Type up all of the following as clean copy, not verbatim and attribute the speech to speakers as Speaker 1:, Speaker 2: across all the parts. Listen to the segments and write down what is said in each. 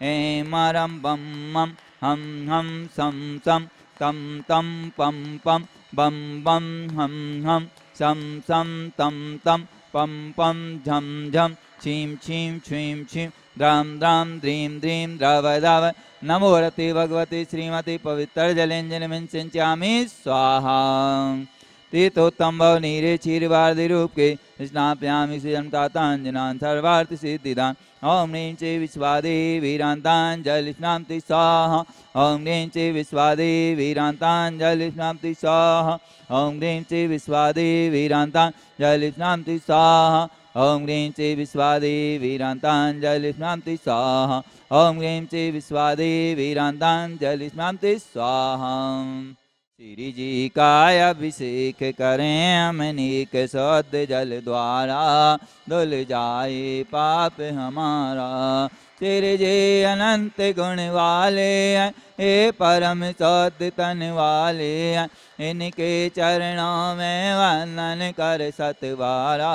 Speaker 1: ऐं रं बं मं हं हं सं सं तं तं पं पं बं बं हं हं सं सं तं तं पं पं झं झं छीं छीं छ्वीं छीं द्रां द्रां द्रीं द्रीं द्रव द्रव नमो रते भगवते श्रीमते पवित्र जलेंजनमिं सिंचामि स्वाहा तीर्थोत्तम भव नीरे क्षीरवादिरूप के स्नापयामि श्रीजनतातांजनान् सर्वार्थ सिद्धिदान् ओम ह्रीं चे विश्वादेवीरान्ताञ्जलि स्नाप्ति स्वाहा ओम ह्रीं चे विश्वादेवीरान्ताञ्जलि स्नाप्ति स्वाहा ओम ह्रीं चे विश्वादेवीरान्ताञ्जलि स्नाप्ति स्वाहा ओम ह्रीं चे विश्वादेवीरान्ताञ्जलि स्नाप्ति स्वाहा ओम ह्रीं चे विश्वादेवीरान्ताञ्जलि स्नाप्ति स्वाहा श्री जी का अभिषेक करें अमनीक सद जल द्वारा धुल जाए पाप हमारा तेरे जे अनंत गुण वाले हे परम सद तन वाले इनके चरणों में वंदन कर सतवारा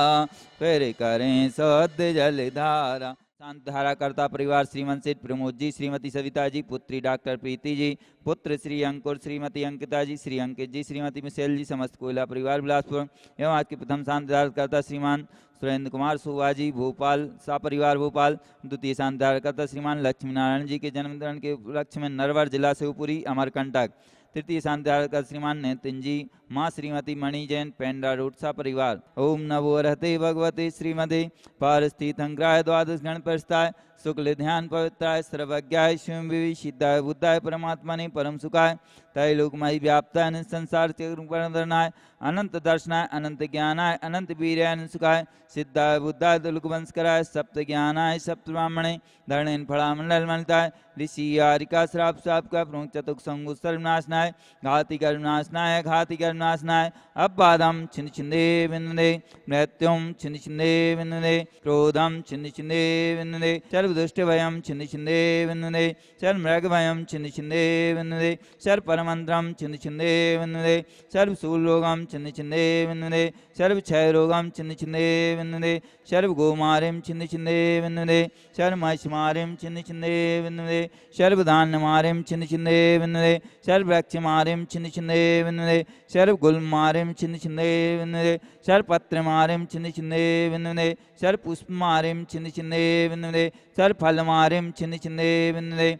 Speaker 1: फिर करें सद जल धारा शांत धारा करता परिवार श्रीमंत सेठ प्रमोद जी, श्रीमती सविता जी, पुत्री डॉक्टर प्रीति जी, पुत्र श्री अंकुर, श्रीमती अंकिता जी, श्री अंकित जी, श्रीमती मिशेल जी, समस्त कोयला परिवार बिलासपुर एवं आज के प्रथम शांत धारा करता श्रीमान सुरेंद्र कुमार सुवा जी भोपाल सा परिवार भोपाल। द्वितीय शांत धारा करता श्रीमान लक्ष्मी नारायण जी के जन्मदिन के उपलक्ष्य में नरवर जिला शिवपुरी अमरकंटक। तृतीय शांत धारा करता श्रीमान नितिन जी, माँ श्रीमती मणि जैन पेंड्रा रोड सा परिवार। ओम नमो रहते भगवते श्रीमते पारस्थित अंग्राय द्वादश गण प्रस्ताय शुक्ल ध्यान पवित्राय सर्वज्ञाय शिव सिद्धाय बुद्धाय परमात्मने परम सुखाय त्रैलोकमयी व्याप्ताय संसार चक्रनाय अनंत दर्शनाय अनंत ज्ञानाय अनंत वीर्याय सुखाय सिद्धाय बुद्धाय दुलक वंशकराय सप्त ज्ञानाय सप्त ब्राह्मणे धरणेन फलामंडल मलिताय ऋषि आरिका श्राप साप का प्रमुख चतुक संगु सर्वनाशनाय घाति कर्मनाशनाय घाति कर्मनाशनाय अबादम छिन्न छिंदे विन्दे मृत्युम छिन्न छिंदे विन्दे क्रोधम छिन्न छिंदे विन्दे सर्वदुष्ट भयम छिन्न छिंदे विन्दे सर्व मृग भयम छिन्न छिंदे विन्दे सर्व परमंत्रम छिन्न छिंदे विन्दे सर्व सूल रोगम छिन्न छिंदे विन्दे सर्व क्षय रोगम छिन्न छिंदे विन्दे सर्व गोमारिम छिन्न छिंदे विन्दे सर्व महिषमारिम छिन्न छिंदे विन्दे सर्व धान्य मारिम छिन्न छिंदे विन्दे सर्व वृक्ष मारिम छिन्न छिंदे विन्दे सर्व गुल मारिम छिन्न छिंदे विन्दे सर्व पत्र मारिम छिन्न छिंदे विन्दे सर्व पुष्प मारिम छिन्न छिंदे विन्दे सर्व फल मारिम छिन्न छिंदे विन्दे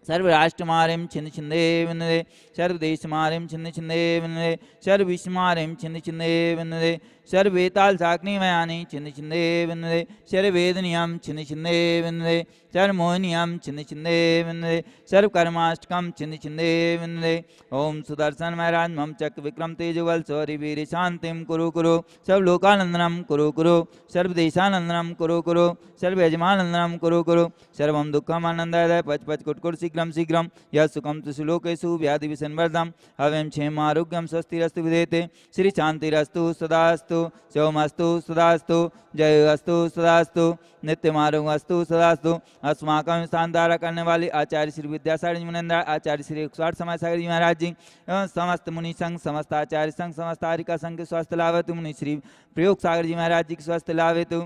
Speaker 1: सर्व राष्ट्र मारिम छिन्न छिंदे विन्दे सर्व देश मारिम छिन्न छिंदे विन्दे सर्व विश्व मारिम छिन्न छिंदे विन्दे सर्व वेताल साग्नि मयानी छिन्न छिंदे विन्दे सर्व वेद नियम छिन्न छिंदे विन्दे सर्व मोह नियम छिन्न छिंदे विन्दे सर्व कर्माष्टकम छिन्न छिंदे विन्दे ओम सुदर्शन महाराज मम चक्र विक्रम तेजवल सौरी वीर शांतिम कुरु कुरु सर्व लोकानंदनम कुरु कुरु सर्व देशानंदनम कुरु कुरु सर्व यजमानंदनम कुरु कुरु सर्वम दुखम आनंदाय पच पच कुटकुट शीघ्रम शीघ्रम यह सुखम सुलोकेशु व्याधि विसंवर्धम हवेम क्षेम आरोग्यम स्वस्तिरस्तु विदेते श्री शांतिरस्तु सदास्तु शिवमस्तु सदास्तु जयस्तु सदास्तु नित्यमारोगस्तु सदास्तु अस्माकं शांतारा करने वाले आचार्य श्री विद्यासागर जी मुनिंद्र आचार्य श्री 160 समय सागर जी महाराज जी एवं समस्त मुनि संघ समस्त आचार्य संघ समस्त आरिका संघ के स्वस्थ लाभतु मुनि श्री प्रयोग सागर जी महाराज जी के स्वस्थ लाभेतु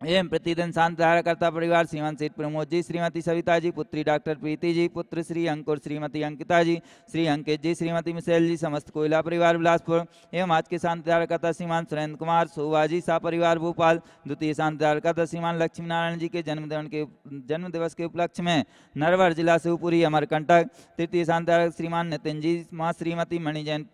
Speaker 1: एवं प्रतिदिन शांत धारा करता परिवार श्रीमान सेठ प्रमोद जी, श्रीमती सविता जी, पुत्री डॉक्टर प्रीति जी, पुत्र श्री अंकुर, श्रीमती अंकिता जी, श्री अंकित जी, श्रीमती मिशेल जी, समस्त कोयला परिवार बिलासपुर एवं आज के शांत धारा करता श्रीमान सुरेंद्र कुमार सोवा जी सा परिवार भोपाल। द्वितीय शांत धारा करता श्रीमान लक्ष्मी नारायण जी के जन्म दिवस के उपलक्ष्य में नरवर जिला शिवपुरी अमरकंटक। तृतीय शांत धारा श्रीमान नितिन जी, माँ श्रीमती मणि जैन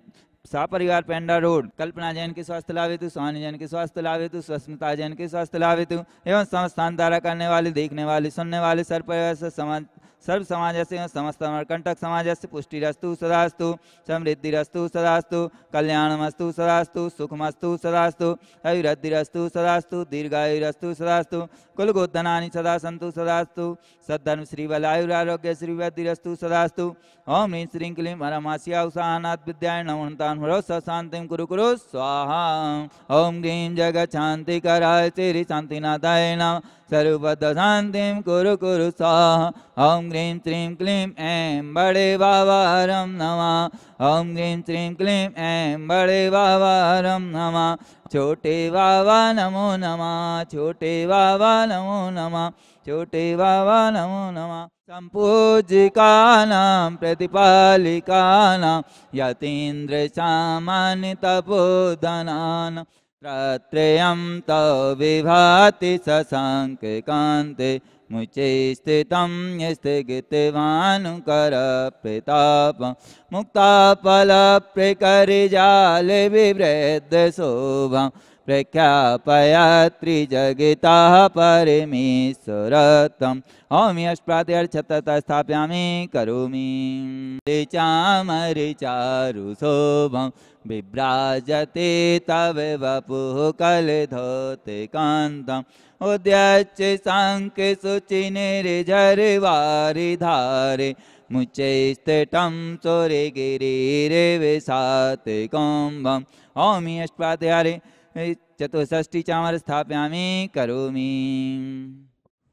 Speaker 1: सा परिवार पेंडा रोड। कल्पना जैन के स्वास्थ्य लाभेतु, सोहानी जैन के स्वास्थ्य लाभेतु, सुस्मिता जैन के स्वास्थ्य लाभेतु एवं समस्त शांत धारा करने वाले देखने वाले सुनने वाले सर्व समाज से समस्त अमरकंटक समाज से पुष्टिरस्तु सदास्तु समृद्धिरस्तु सदास्तु कल्याणमस्तु सदास्तु सुखमस्तु सदास्तु अभिवृद्धिरस्तु सदास्तु दीर्घायुरस्तु सदास्तु कुलगोधनानि सदा सन्तु सदास्तु सद्धर्म श्री बलायुरारोग्य श्री वृद्धिरस्तु सदास्तु ओम ह्रीं श्रीं क्लीं परमास्या उषानाथ विद्याय नमोन्तान् हरो शांतिं कुरु कुरु स्वाहा। ओम ह्रीं जगत् शांति कराय श्री शांतिनाथाय नमः सर्वबद्ध शांतिं कुरु कुरु स्वाहा। ओम ॐ ह्रीं श्रीं क्लीं ऐं बड़े बाबारं नमः। ॐ ह्रीं श्रीं क्लीं ऐं बड़े बाबारं नमः। छोटे बाबा नमो नमः, छोटे बाबा नमो नमः, छोटे बाबा नमो नमः। सम्पूजिकानां प्रतिपालिकानां यतीन्द्र सामान्य तपोधनानां त्रयं तव विभाति शशाङ्ककान्ते मुचे स्थितं यस्तगितवानुकर प्रतापं मुक्ताफलप्रकरजाले विवृद्ध शोभां प्रख्यापयत्रिजगतः परमेश्वरतम्। ॐ यष्प्रात्यर्थतः स्थापयामि करोमि चामरिचारुशोभं विभ्राजते तव वपुः कलधौतिकान्तम् उद्यच्च शङ्खशुचिनिर्झरवारिधारे मुच्चैस्तटं सूर्यगिरिरे विशातिकुम्भम्। ॐ यष्प्रात्यारे चतुष्षष्टि चामर स्थापयामि करोमि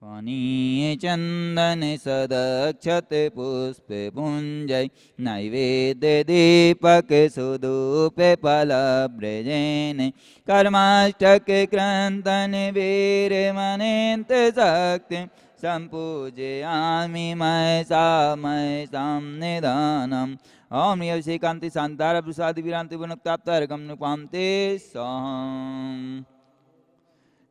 Speaker 1: पानीय चंदन सदक्षत पुष्प पुंजय नैवेद्य दीपक सुधूप फलव्रजेन कर्माष्टक क्रंदन वीर मनेन्द्र शक्ति संपूजयामि महसां निधानम्। ओम यवशिकांति शांतार प्रसाद विरांति विनुक्ताप्तारकम नुपान्ते स्वाहा।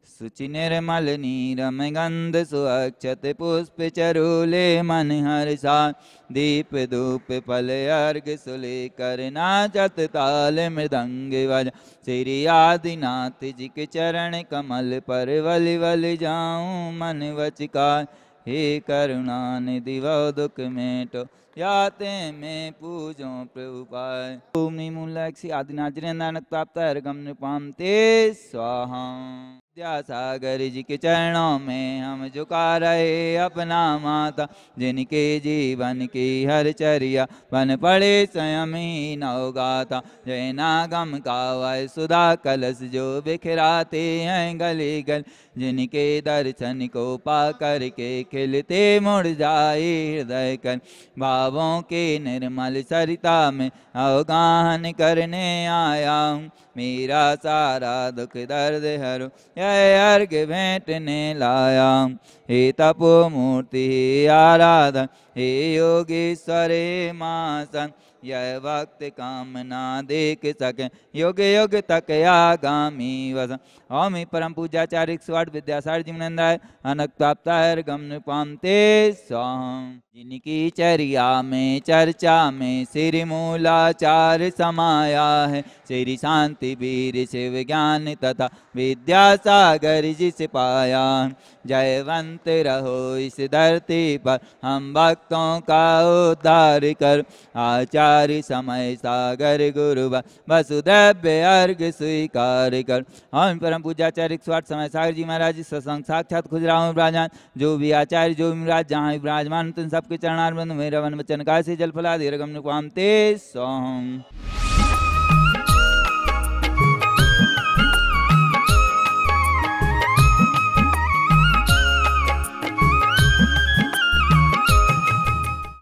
Speaker 1: सुचिनिर्मल नीरम गंध सुअक्षत पुष्प चरूले मन हर्षा दीप धूप फल अर्घ सुले करना जत ताल मृदंग बज श्री आदिनाथ जी के चरण कमल पर वल वल जाऊं मन वचिका हे करुणा निधि वह दुख मेटो याते में पूजो प्रभुपाय। ओम निमूलक्षी आदिनाथ नानक प्राप्त अर्घम निपाते स्वाहा। विद्यासागर जी के चरणों में हम झुका रहे अपना माता जिनके जीवन की हर चर्या बन पड़े स्वयं ही नवगाता। जय नागम का वह सुधा कलश जो बिखराते हैं गली गल जिनके दर्शन को पा करके खिलते मुड़ जाए हृदय कर भावों के निर्मल सरिता में अवगाहन करने आया हूँ। मेरा सारा दुख दर्द हरो यह अर्घ भेंटने लाया। हे तपो मूर्ति हे आराधन हे योगेश्वर हे मासन यह वक्त कामना देख सके युग युग तक आगामी वसन। ओम परम पूज्याचार्य 108 विद्यासागर जी नंदाय अनक प्राप्तायर गम पामते स्वाहा। जिनकी चर्या में चर्चा में श्री मूलाचार समाया है श्री शांति वीर शिव ज्ञान तथा विद्यासागर जी से पाया। जयवंत रहो इस धरती पर हम भक्तों का उद्धार कर आचार्य समय सागर गुरु वसुदैव अर्घ स्वीकार कर। हम परम पूज्याचार्य 108 समय सागर जी महाराज सत्संग साक्षात खुजराहो विराजमान जो भी आचार्य जो भी महाराज जहाँ विराजमान तुम सबके चरणारविंद में रवन वचन का से जल फला दे रगम नुपामते स्वाहा।